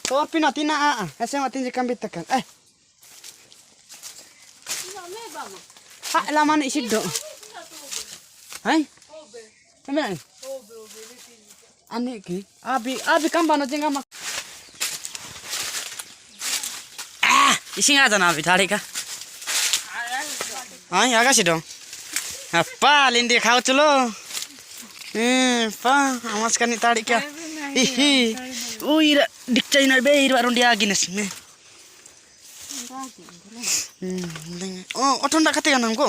Tor pina tina ese matin je kambit tekan. Ha laman isiddo. Hai? Amen. Ane ki abi kambano jenga mak. Ising aja na abi thari ka. Ai aga sido. Apa lindi khau chulo. Pa amas kan tadi kya. Ihi. Uira dikcai na be ir warun dia gines me. Oh, oton dak kati kanam ko.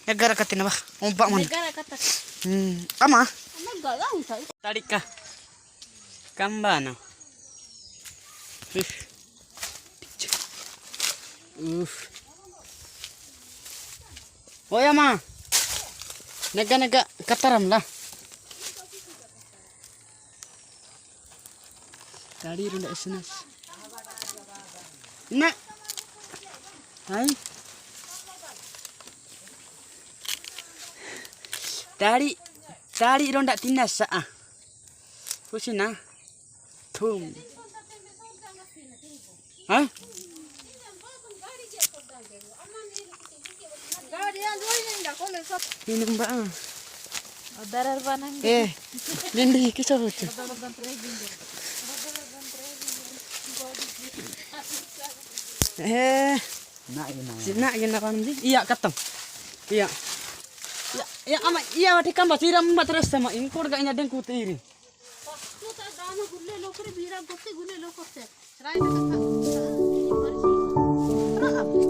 Negara kati na ba? Ompak man. Negara kata. Ama? Ama galang sai. Tadi ka. Kambano. Oh ya ma. Nega kataram lah. Tadi runda esnas. Nak. Hai. Tadi ronda tinas sa. Pusina. Tum. Hah? Ini mbak. Darar banang. Lindi kisah lucu. Nak gina kan di? Iya katam. Iya. Ya ama iya wati kamba siram mbak terus sama ini kur gak nyadeng kutiri. Kuta dama gulle lokre bira gotte gulle lokote.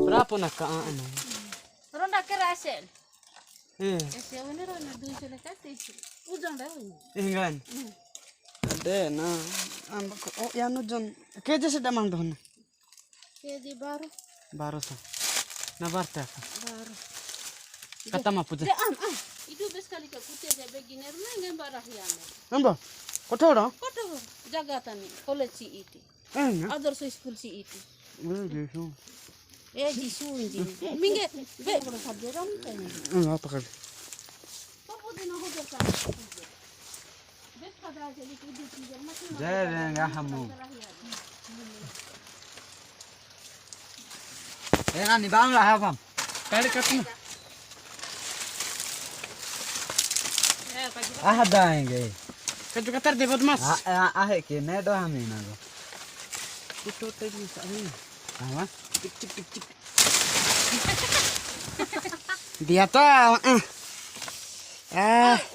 Berapa nak anu? Ronda kerasel. Ese ini ronda duit lekate. Ujang dah ini. Kan. Ada nah. Oh ya nujon. Keje sudah mang dohna. Keje baru. Baru sa. Na barta. Baru. Kata ma puja. Itu beskali ka kute je beginer nang barah yame. Namba. Kotodo? Koto jagatani college iti. Other school si iti. Desu. Di suunji. Minge be ko sabjeram tani. Apa kan? Papu dina hoder ka. Bet kada je liku di tijar masih. Jangan ngahamu. Jangan dibangun lah apa? Kali katnya. daएंगे cut Qatar दे बदमाश आहे के ने दो हमें ना दो कुटो तेरी सारी हां टिक टिक टिक टिक dia tuh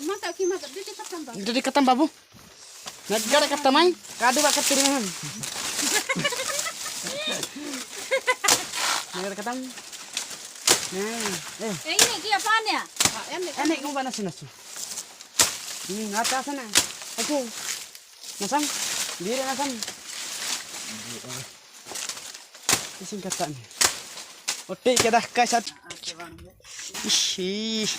mata ki mata dia katam ba jadi katam babu negara katamai kadu bak ketiriman negara katam ini dia apaan ya enek kamu panas nasi ngata sana aku nasang diri nasang singkatan oke kita kasat ih